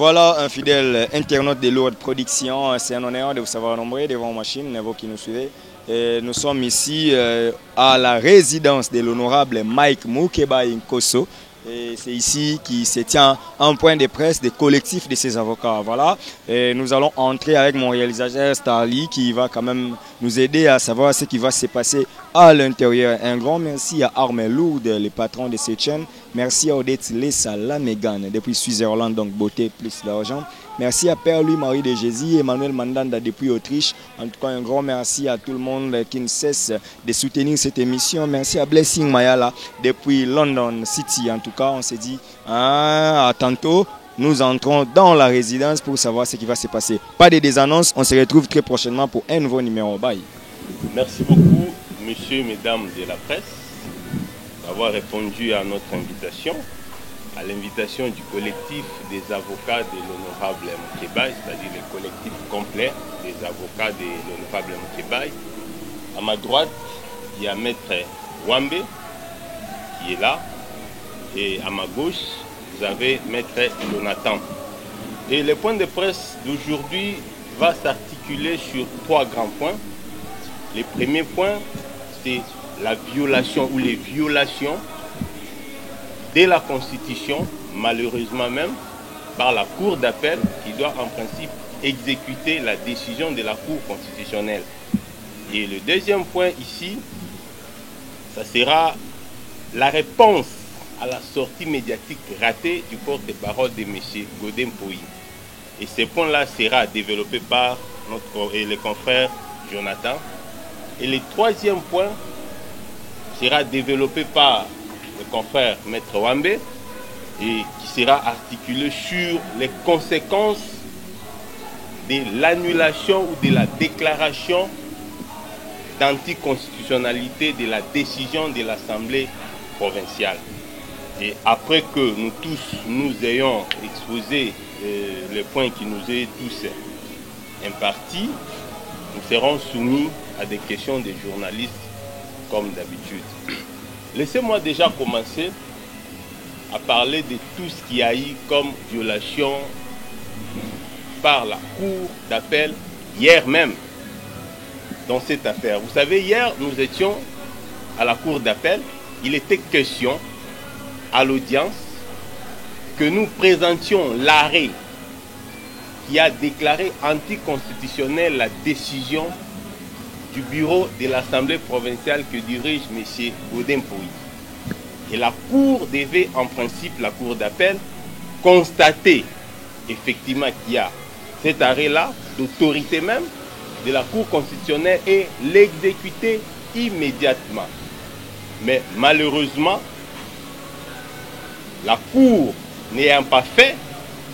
Voilà un fidèle internaute de Lourdes Productions. C'est un honneur de vous savoir nombreux devant machine, vous qui nous suivez. Et nous sommes ici à la résidence de l'honorable Mike Mukeba Nkosso. Et c'est ici qui se tient un point de presse des collectifs de ses avocats. Voilà. Et nous allons entrer avec mon réalisateur Starly qui va quand même nous aider à savoir ce qui va se passer à l'intérieur. Un grand merci à Armé Lourdes, le patron de cette chaîne. Merci à Odette Lessa Lamegan depuis Suisse-Irlande, donc beauté plus d'argent. Merci à Père Louis-Marie de Jésus, Emmanuel Mandanda depuis Autriche. En tout cas, un grand merci à tout le monde qui ne cesse de soutenir cette émission. Merci à Blessing Mayala depuis London City. En tout cas, on s'est dit à tantôt. Nous entrons dans la résidence pour savoir ce qui va se passer. Pas de désannonces, on se retrouve très prochainement pour un nouveau numéro. Bye. Merci beaucoup, messieurs, mesdames de la presse, d'avoir répondu à notre invitation, à l'invitation du collectif des avocats de l'honorable Moukébaye, c'est-à-dire le collectif complet des avocats de l'honorable Moukébaye. À ma droite, il y a Maître Wambe, qui est là, et à ma gauche, vous avez Maître Jonathan. Et le point de presse d'aujourd'hui va s'articuler sur trois grands points. Le premier point, c'est la violation ou les violations de la Constitution, malheureusement même, par la Cour d'appel qui doit en principe exécuter la décision de la Cour constitutionnelle. Et le deuxième point ici, ça sera la réponse à la sortie médiatique ratée du porte-parole de M. Godin Poyi. Et ce point-là sera développé par le confrère Jonathan. Et le troisième point sera développé par le confrère Maître Wambe et qui sera articulé sur les conséquences de l'annulation ou de la déclaration d'anticonstitutionnalité de la décision de l'Assemblée provinciale. Et après que nous tous nous ayons exposé les points qui nous est tous impartis, nous serons soumis à des questions des journalistes comme d'habitude. Laissez-moi déjà commencer à parler de tout ce qu'il y a eu comme violation par la Cour d'appel hier même dans cette affaire. Vous savez, hier nous étions à la Cour d'appel, il était question à l'audience que nous présentions l'arrêt qui a déclaré anticonstitutionnelle la décision du bureau de l'Assemblée provinciale que dirige M. Godin Poyi. Et la Cour devait, en principe, la Cour d'appel, constater effectivement qu'il y a cet arrêt-là, d'autorité même, de la Cour constitutionnelle et l'exécuter immédiatement. Mais malheureusement, la Cour n'ayant pas fait,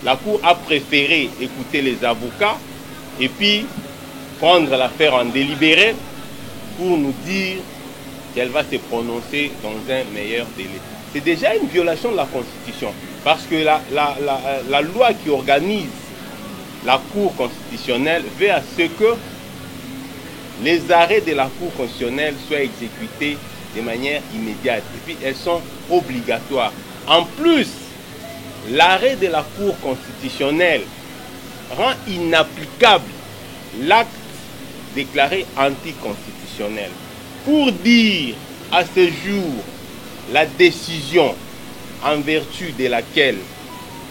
la Cour a préféré écouter les avocats et puis prendre l'affaire en délibéré pour nous dire qu'elle va se prononcer dans un meilleur délai. C'est déjà une violation de la Constitution parce que la loi qui organise la Cour constitutionnelle veut à ce que les arrêts de la Cour constitutionnelle soient exécutés de manière immédiate et puis elles sont obligatoires. En plus, l'arrêt de la Cour constitutionnelle rend inapplicable l'acte déclaré anticonstitutionnel. Pour dire à ce jour la décision en vertu de laquelle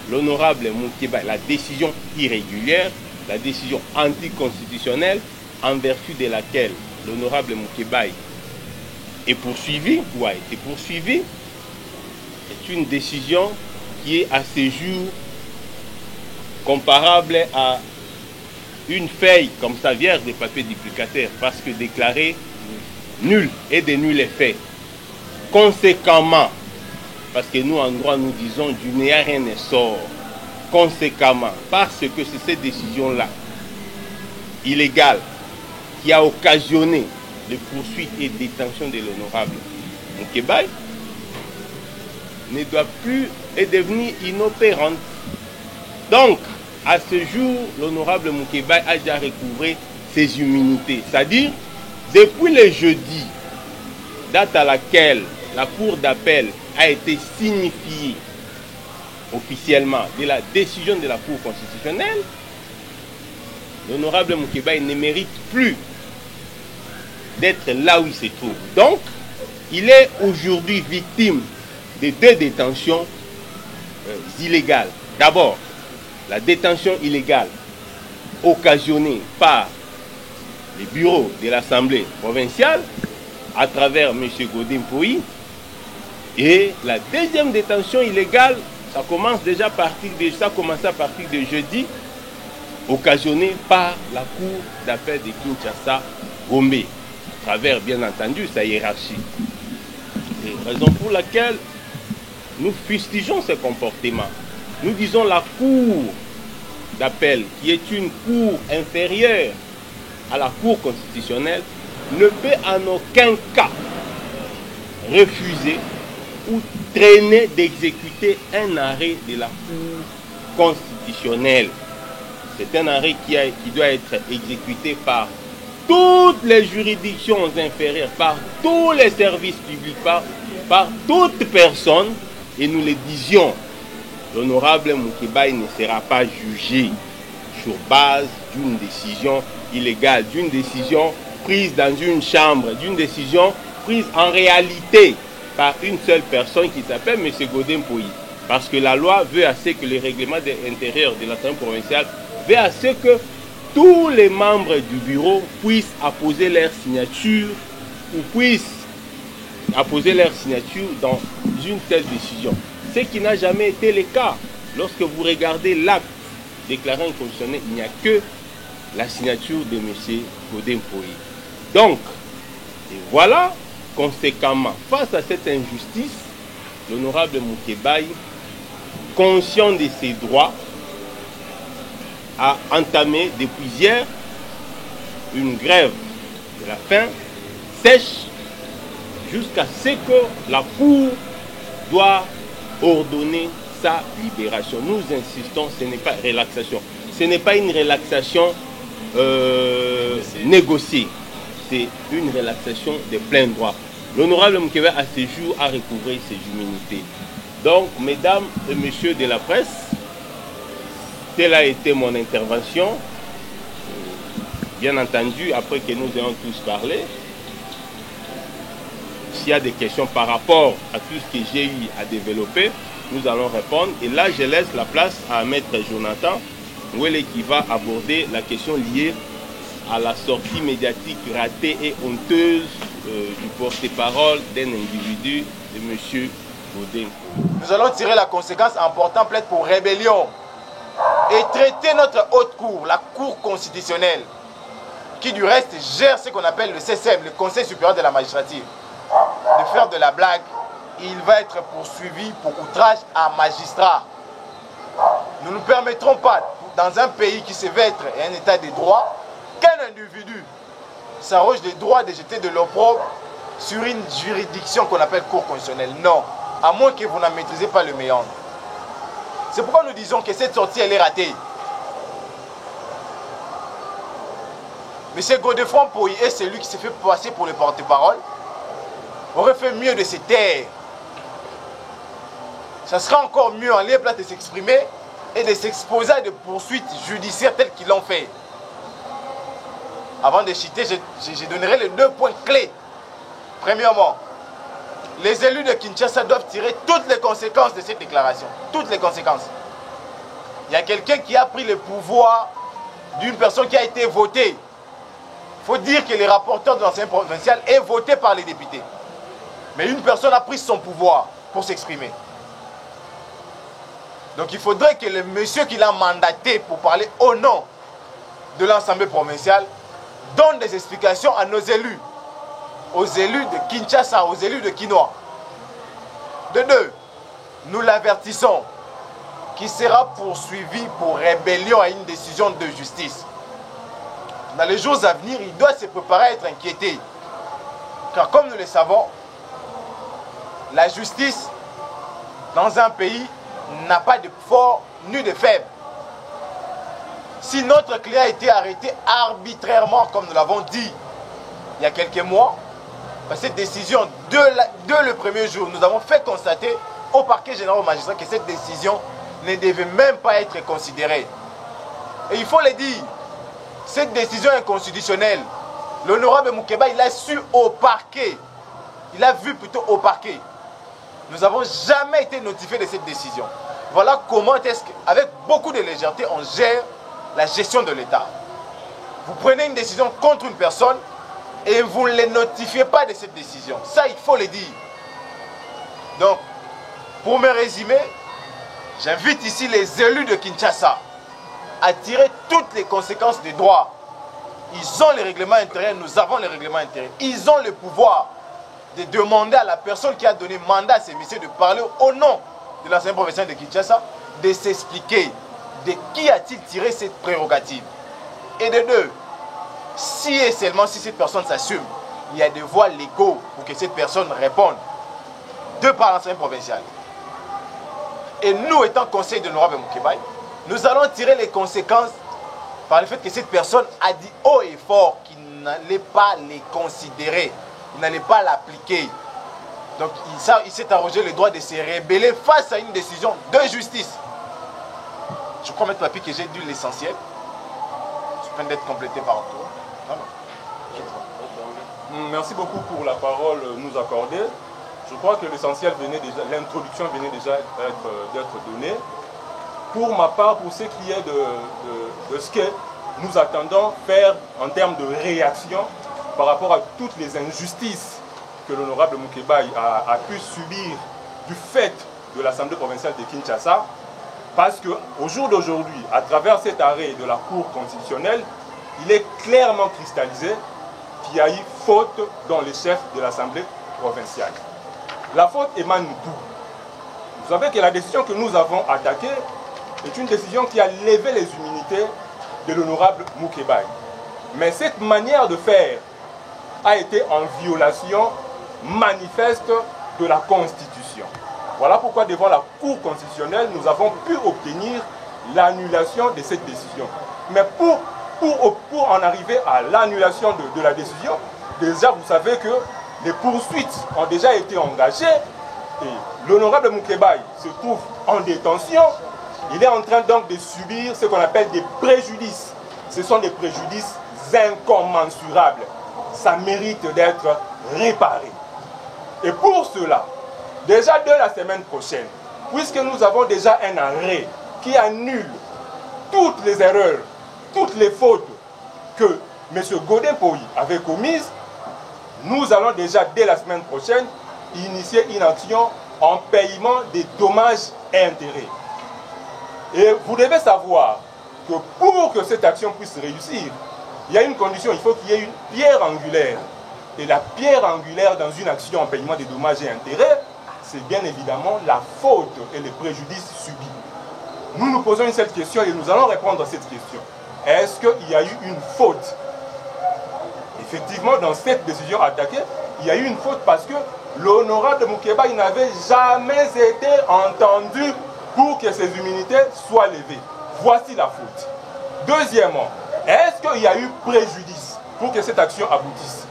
l'honorable Moukébaye, la décision irrégulière, la décision anticonstitutionnelle en vertu de laquelle l'honorable Moukébaye est poursuivi ou a été poursuivi, est une décision qui est à ce jour comparable à une feuille comme ça vierge de papier duplicateur parce que déclaré nul et de nul effet. Conséquemment, parce que nous en droit nous disons du néant rien ne sort. Conséquemment, parce que c'est cette décision-là illégale qui a occasionné les poursuites et détention de l'honorable Moukébaye ne doit plus être devenue inopérante. Donc, à ce jour, l'honorable Moukébaye a déjà recouvré ses immunités. C'est-à-dire, depuis le jeudi, date à laquelle la Cour d'appel a été signifiée officiellement de la décision de la Cour constitutionnelle, l'honorable Moukébaye ne mérite plus d'être là où il se trouve. Donc, il est aujourd'hui victime de deux détentions illégales. D'abord, la détention illégale occasionnée par les bureaux de l'Assemblée provinciale à travers M. Godin Poyi. Et la deuxième détention illégale, ça commence déjà à partir de jeudi, occasionnée par la Cour d'appel de Kinshasa Gombe, à travers bien entendu sa hiérarchie. Et raison pour laquelle nous fustigeons ce comportement. Nous disons la Cour d'appel, qui est une cour inférieure à la Cour constitutionnelle, ne peut en aucun cas refuser ou traîner d'exécuter un arrêt de la Cour constitutionnelle. C'est un arrêt qui doit être exécuté par toutes les juridictions inférieures, par tous les services publics, par toute personne. Et nous le disions, l'honorable Moukébaye ne sera pas jugé sur base d'une décision illégale, d'une décision prise dans une chambre, d'une décision prise en réalité par une seule personne qui s'appelle M. Godin Poyi. Parce que la loi veut à ce que le règlement intérieur de l'Assemblée provinciale veut à ce que tous les membres du bureau puissent apposer leur signature ou puissent apposer leur signature dans une telle décision. Ce qui n'a jamais été le cas. Lorsque vous regardez l'acte déclarant inconstitutionnel, il n'y a que la signature de M. Godin Poyi. Donc, et voilà, conséquemment, face à cette injustice, l'honorable Moukébaye, conscient de ses droits, a entamé depuis hier une grève de la faim sèche jusqu'à ce que la Cour doit ordonner sa libération. Nous insistons, ce n'est pas relaxation. Ce n'est pas une relaxation négociée. C'est une relaxation de plein droit. L'honorable Moukébaye, à ce jour, a recouvré ses immunités. Donc, mesdames et messieurs de la presse, telle a été mon intervention. Bien entendu, après que nous ayons tous parlé, s'il y a des questions par rapport à tout ce que j'ai eu à développer, nous allons répondre. Et là, je laisse la place à Maître Jonathan Ouele qui va aborder la question liée à la sortie médiatique ratée et honteuse du porte-parole d'un individu, de M. Godin. Nous allons tirer la conséquence en portant plainte pour rébellion et traiter notre haute cour, la Cour constitutionnelle, qui du reste gère ce qu'on appelle le CCM, le Conseil supérieur de la magistrature. De faire de la blague, il va être poursuivi pour outrage à magistrat. Nous ne permettrons pas, dans un pays qui se veut être un état de droit, qu'un individu s'arroge des droits de jeter de l'opprobre sur une juridiction qu'on appelle Cour constitutionnelle. Non, à moins que vous n'en maîtrisez pas le méandre. C'est pourquoi nous disons que cette sortie, elle est ratée. M. Godefroid Poyi est celui qui s'est fait passer pour le porte-parole. Aurait fait mieux de se taire. Ça sera encore mieux en lieu plat de s'exprimer et de s'exposer à des poursuites judiciaires telles qu'ils l'ont fait. Avant de citer, je donnerai les 2 points clés. Premièrement, les élus de Kinshasa doivent tirer toutes les conséquences de cette déclaration. Toutes les conséquences. Il y a quelqu'un qui a pris le pouvoir d'une personne qui a été votée. Il faut dire que les rapporteurs de l'Assemblée provinciale est voté par les députés. Mais une personne a pris son pouvoir pour s'exprimer. Donc il faudrait que le monsieur qui l'a mandaté pour parler au nom de l'Assemblée provinciale donne des explications à nos élus. Aux élus de Kinshasa, aux élus de Kinois. De 2, nous l'avertissons qu'il sera poursuivi pour rébellion à une décision de justice. Dans les jours à venir, il doit se préparer à être inquiété. Car comme nous le savons, la justice dans un pays n'a pas de fort ni de faible. Si notre client a été arrêté arbitrairement, comme nous l'avons dit il y a quelques mois, cette décision, dès le premier jour, nous avons fait constater au parquet général magistrat que cette décision ne devait même pas être considérée. Et il faut le dire, cette décision inconstitutionnelle, l'honorable Moukeba, il a su au parquet. Il a vu plutôt au parquet. Nous n'avons jamais été notifiés de cette décision. Voilà comment est-ce qu'avec beaucoup de légèreté, on gère la gestion de l'État. Vous prenez une décision contre une personne et vous ne les notifiez pas de cette décision. Ça, il faut le dire. Donc, pour me résumer, j'invite ici les élus de Kinshasa à tirer toutes les conséquences des droits. Ils ont les règlements intérieurs, nous avons les règlements intérieurs. Ils ont le pouvoir de demander à la personne qui a donné mandat à ces messieurs de parler au nom de l'enseignement professionnel de Kinshasa, de s'expliquer de qui a-t-il tiré cette prérogative. Et de deux, si et seulement si cette personne s'assume, il y a des voies légaux pour que cette personne réponde de par l'enseignement provincial. Et nous, étant conseil de l'honorable Moukeba, nous allons tirer les conséquences par le fait que cette personne a dit haut et fort qu'il n'allait pas les considérer, il n'allait pas l'appliquer. Donc il s'est arrogé le droit de se rebeller face à une décision de justice. Je crois, Maître Papi, que j'ai dit l'essentiel. Je peine d'être complété par toi. Merci beaucoup pour la parole nous accordée. Je crois que l'essentiel venait déjà, l'introduction venait déjà d'être donnée. Pour ma part, pour ce qui est de ce que nous attendons faire en termes de réaction par rapport à toutes les injustices que l'honorable Moukeba a pu subir du fait de l'Assemblée provinciale de Kinshasa, parce qu'au jour d'aujourd'hui, à travers cet arrêt de la Cour constitutionnelle, il est clairement cristallisé qu'il y a eu faute dans les chefs de l'Assemblée provinciale. La faute émane d'où? Vous savez que la décision que nous avons attaquée est une décision qui a levé les immunités de l'honorable Moukeba. Mais cette manière de faire a été en violation manifeste de la Constitution. Voilà pourquoi devant la Cour constitutionnelle, nous avons pu obtenir l'annulation de cette décision. Mais pour en arriver à l'annulation de la décision, déjà vous savez que les poursuites ont déjà été engagées et l'honorable Moukeba se trouve en détention. Il est en train donc de subir ce qu'on appelle des préjudices. Ce sont des préjudices incommensurables. Ça mérite d'être réparé. Et pour cela, déjà dès la semaine prochaine, puisque nous avons déjà un arrêt qui annule toutes les erreurs, toutes les fautes que M. Godin Poyi avait commises, nous allons déjà dès la semaine prochaine initier une action en paiement des dommages et intérêts. Et vous devez savoir que pour que cette action puisse réussir, il y a une condition, il faut qu'il y ait une pierre angulaire. Et la pierre angulaire dans une action en paiement des dommages et intérêts, c'est bien évidemment la faute et les préjudices subis. Nous nous posons une seule question et nous allons répondre à cette question. Est-ce qu'il y a eu une faute? Effectivement, dans cette décision attaquée, il y a eu une faute parce que l'honorable Moukeba n'avait jamais été entendu pour que ses immunités soient levées. Voici la faute. Deuxièmement, est-ce qu'il y a eu préjudice pour que cette action aboutisse?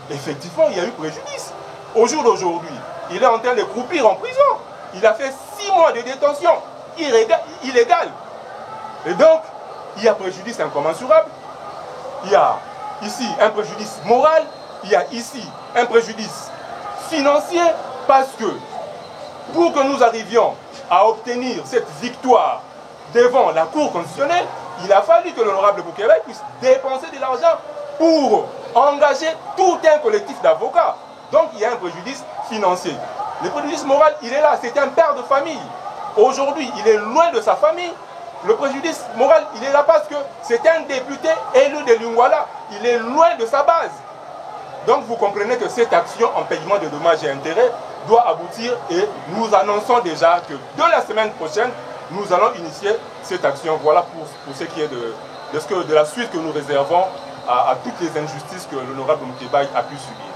Effectivement, il y a eu préjudice. Au jour d'aujourd'hui, il est en train de croupir en prison. Il a fait 6 mois de détention illégale. Et donc, il y a préjudice incommensurable. Il y a ici un préjudice moral. Il y a ici un préjudice financier. Parce que pour que nous arrivions à obtenir cette victoire devant la Cour constitutionnelle, il a fallu que l'honorable Moukeba puisse dépenser de l'argent pour engager tout un collectif d'avocats. Donc il y a un préjudice financier. Le préjudice moral, il est là, c'est un père de famille. Aujourd'hui, il est loin de sa famille. Le préjudice moral, il est là parce que c'est un député élu de Lingwala. Il est loin de sa base. Donc vous comprenez que cette action en paiement de dommages et intérêts doit aboutir et nous annonçons déjà que de la semaine prochaine, nous allons initier cette action. Voilà pour ce qui est de la suite que nous réservons à toutes les injustices que l'honorable Moukeba a pu subir.